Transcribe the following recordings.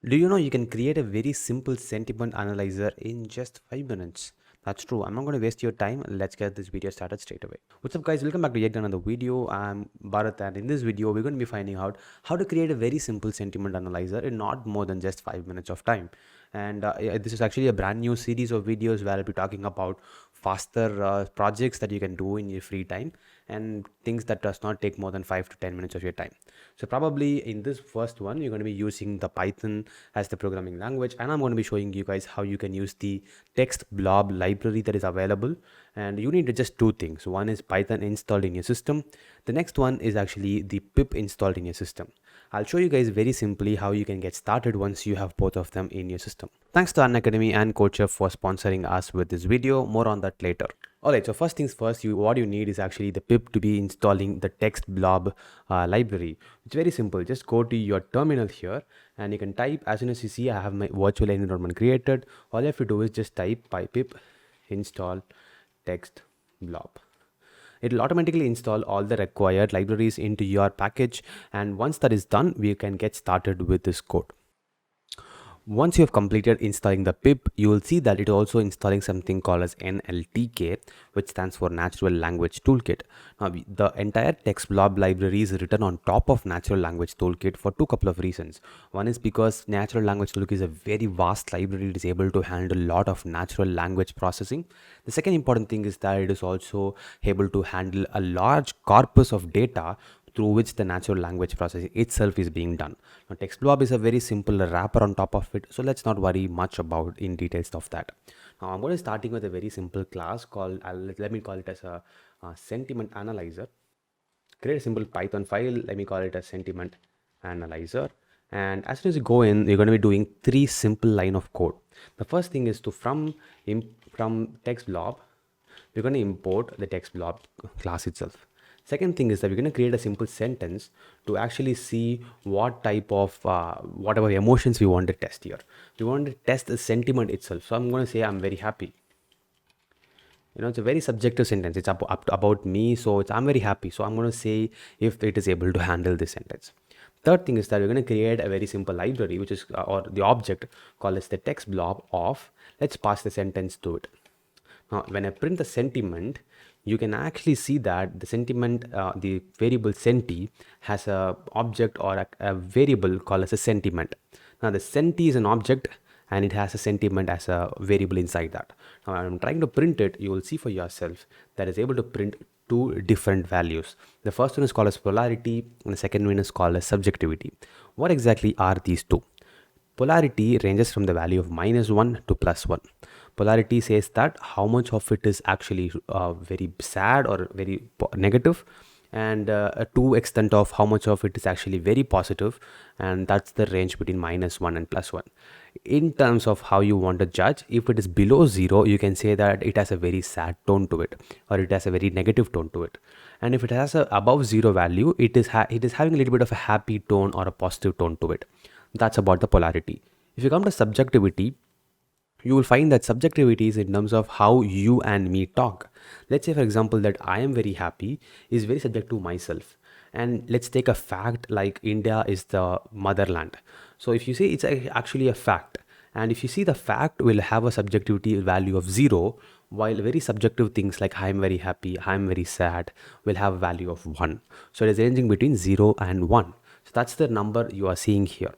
Do you know you can create a very simple sentiment analyzer in just 5 minutes? That's true. I'm not going to waste your time. Let's get this video started straight away. What's up, guys? Welcome back to yet another video. I'm Bharat, and in this video, we're going to be finding out how to create a very simple sentiment analyzer in not more than just 5 minutes of time. And yeah, this is actually a brand new series of videos where I'll be talking about faster projects that you can do in your free time and things that does not take more than 5 to 10 minutes of your time. So probably in this first one, you're going to be using the Python as the programming language, and I'm going to be showing you guys how you can use the TextBlob library that is available. And you need just two things. One is Python installed in your system. The next one is actually the pip installed in your system. I'll show you guys very simply how you can get started once you have both of them in your system. Thanks to Unacademy and Codechef for sponsoring us with this video. More on that later. Alright, so first things first, what you need is actually the pip to be installing the TextBlob library. It's very simple. Just go to your terminal here and you can type, as soon as you see I have my virtual environment created, all you have to do is just type pip install TextBlob. It will automatically install all the required libraries into your package, and once that is done, we can get started with this code. Once you have completed installing the pip, you will see that it is also installing something called as NLTK, which stands for Natural Language Toolkit. Now, the entire TextBlob library is written on top of Natural Language Toolkit for couple of reasons. One is because Natural Language Toolkit is a very vast library. It is able to handle a lot of natural language processing. The second important thing is that it is also able to handle a large corpus of data through which the natural language processing itself is being done. Now, TextBlob is a very simple wrapper on top of it, so let's not worry much about in details of that. Now, I'm going to starting with a very simple class called, let me call it as a Sentiment Analyzer. Create a simple Python file, let me call it a Sentiment Analyzer. And as soon as you go in, you're going to be doing three simple line of code. The first thing is to from TextBlob, we're going to import the TextBlob class itself. Second thing is that we're going to create a simple sentence to actually see what type of whatever emotions we want to test here. We want to test the sentiment itself. So I'm going to say I'm very happy. It's a very subjective sentence. It's about me. So I'm very happy. So I'm going to say if it is able to handle this sentence. Third thing is that we're going to create a very simple library, which is or the object called as the TextBlob of. Let's pass the sentence to it. Now, when I print the sentiment, you can actually see that the sentiment, the variable senti has a object or a variable called as a sentiment. Now, the senti is an object and it has a sentiment as a variable inside that. Now, I'm trying to print it. You will see for yourself that is able to print two different values. The first one is called as polarity and the second one is called as subjectivity. What exactly are these two? Polarity ranges from the value of -1 to +1. Polarity says that how much of it is actually very sad or very negative, and to extent of how much of it is actually very positive, and that's the range between -1 and +1. In terms of how you want to judge, if it is below 0, you can say that it has a very sad tone to it, or it has a very negative tone to it. And if it has a above 0 value, it is having a little bit of a happy tone or a positive tone to it. That's about the polarity. If you come to subjectivity, you will find that subjectivity is in terms of how you and me talk. Let's say, for example, that I am very happy is very subject to myself. And let's take a fact like India is the motherland. So if you say it's actually a fact, and if you see the fact will have a subjectivity value of 0, while very subjective things like I am very happy, I am very sad will have a value of 1. So it is ranging between 0 and 1. So that's the number you are seeing here.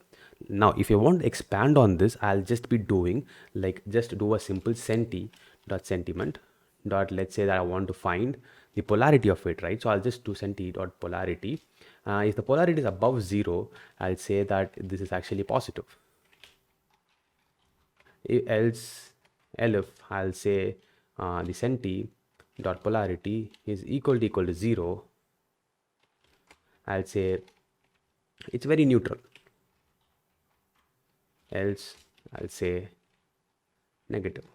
Now, if you want to expand on this, I'll just be doing like just do a simple sentiment dot, let's say that I want to find the polarity of it, right? So I'll just do senti dot polarity. If the polarity is above 0, I'll say that this is actually positive. Else I'll say the senti dot polarity is equal to 0. I'll say it's very neutral. Else I'll say negative.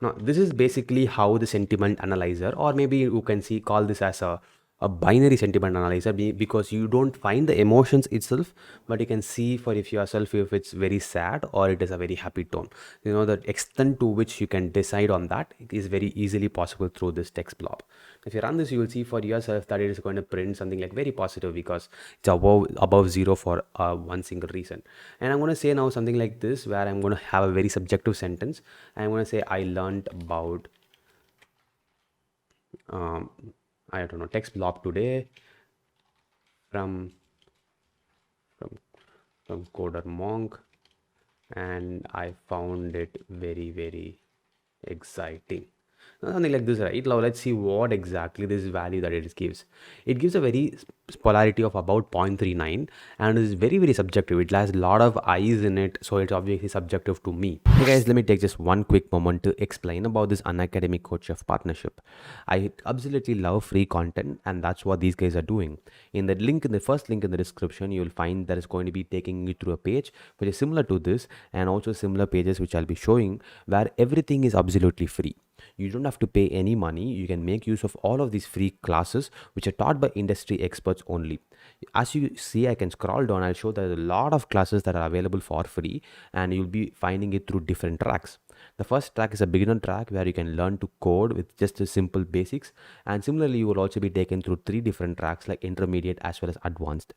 Now, this is basically how the sentiment analyzer, or maybe you can call this as a a binary sentiment analyzer because you don't find the emotions itself, but you can see for if yourself if it's very sad or it is a very happy tone. The extent to which you can decide on that is very easily possible through this TextBlob. If you run this, you will see for yourself that it is going to print something like very positive because it's above zero for one single reason. And I'm going to say now something like this where I'm going to have a very subjective sentence. I'm going to say I learned about I don't know, TextBlob today from Coder Monk, and I found it very, very exciting. Something like this, right? Now let's see what exactly this value that it gives. It gives a very polarity of about 0.39 and is very, very subjective. It has a lot of eyes in it, so it's obviously subjective to me. Hey guys, let me take just one quick moment to explain about this Unacademy Codechef partnership. I absolutely love free content, and that's what these guys are doing. In the first link in the description, you'll find that it's going to be taking you through a page which is similar to this, and also similar pages which I'll be showing where everything is absolutely free. You don't have to pay any money. You can make use of all of these free classes which are taught by industry experts only. As you see, I can scroll down. I'll show there's a lot of classes that are available for free, and you'll be finding it through different tracks. The first track is a beginner track where you can learn to code with just the simple basics, and similarly you will also be taken through 3 different tracks like intermediate as well as advanced.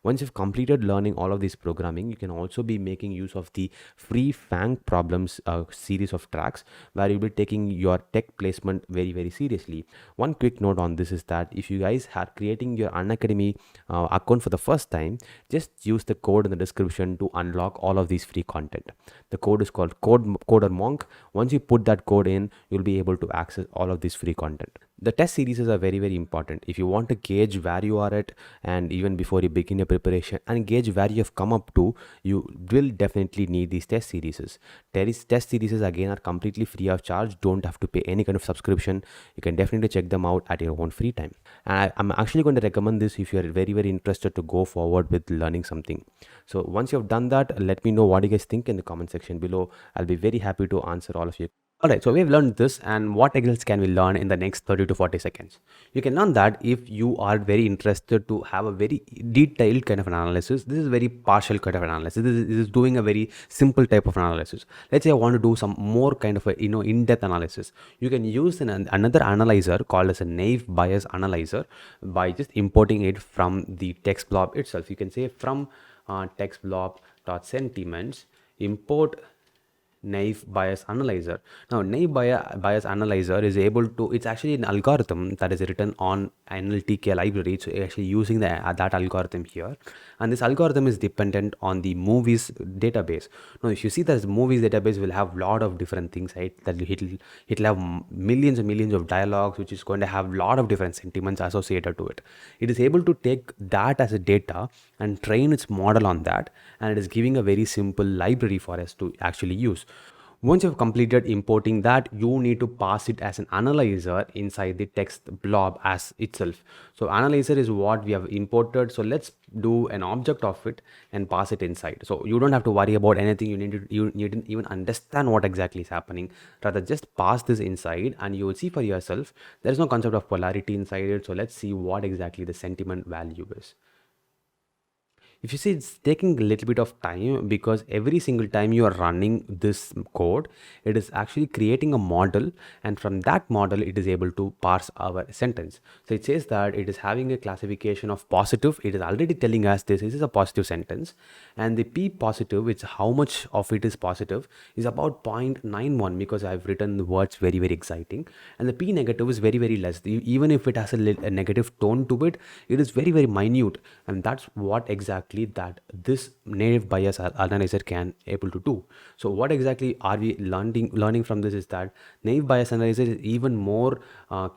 Once you've completed learning all of this programming, you can also be making use of the free FANG problems series of tracks where you'll be taking your tech placement very, very seriously. One quick note on this is that if you guys are creating your Unacademy account for the first time, just use the code in the description to unlock all of these free content. The code is called Coder Monk. Once you put that code in, you'll be able to access all of this free content. The test series are very, very important. If you want to gauge where you are at, and even before you begin your preparation and gauge where you have come up to, you will definitely need these test series. Test series again are completely free of charge. Don't have to pay any kind of subscription. You can definitely check them out at your own free time. And I'm actually going to recommend this if you are very, very interested to go forward with learning something. So once you have done that, let me know what you guys think in the comment section below. I'll be very happy to answer all of you. Alright, so we've learned this, and what else can we learn in the next 30 to 40 seconds? You can learn that if you are very interested to have a very detailed kind of an analysis. This is very partial kind of analysis. This is doing a very simple type of analysis. Let's say I want to do some more kind of a in-depth analysis. You can use another analyzer called as a naive Bayes analyzer by just importing it from the TextBlob itself. You can say from TextBlob.sentiments import naive Bayes analyzer. Now naive Bayes analyzer is able to, it's actually an algorithm that is written on NLTK library. So actually using that algorithm here, and this algorithm is dependent on the movies database. Now if you see that the movies database will have a lot of different things, right? That it'll have millions and millions of dialogues, which is going to have a lot of different sentiments associated to it. It is able to take that as a data and train its model on that, and it is giving a very simple library for us to actually use. Once you've completed importing that, you need to pass it as an analyzer inside the TextBlob as itself. So analyzer is what we have imported. So let's do an object of it and pass it inside. So you don't have to worry about anything. You need to even understand what exactly is happening. Rather just pass this inside, and you will see for yourself there is no concept of polarity inside it. So let's see what exactly the sentiment value is. If you see, it's taking a little bit of time because every single time you are running this code, it is actually creating a model, and from that model it is able to parse our sentence. So it says that it is having a classification of positive. It is already telling us this is a positive sentence, and the P positive, which how much of it is positive, is about 0.91 because I've written the words very, very exciting, and the P negative is very, very less. Even if it has a negative tone to it, it is very, very minute, and that's what exactly that this naive Bayes analyzer can able to do. So what exactly are we learning from this is that naive Bayes analyzer is even more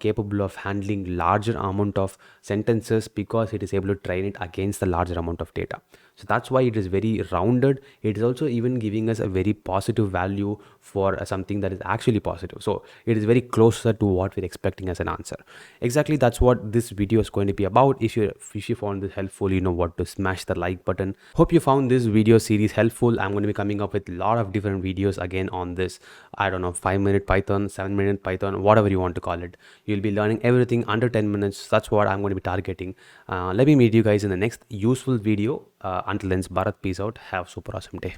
capable of handling larger amount of sentences because it is able to train it against the larger amount of data. So that's why it is very rounded. It is also even giving us a very positive value for something that is actually positive. So it is very closer to what we're expecting as an answer. Exactly, that's what this video is going to be about. If you found this helpful, you know what to smash the like like button. Hope you found this video series helpful. I'm going to be coming up with a lot of different videos again on this, I don't know, 5-minute Python, 7-minute Python, whatever you want to call it. You'll be learning everything under 10 minutes. That's what I'm going to be targeting. Let me meet you guys in the next useful video. Until then, Bharat, peace out. Have a super awesome day.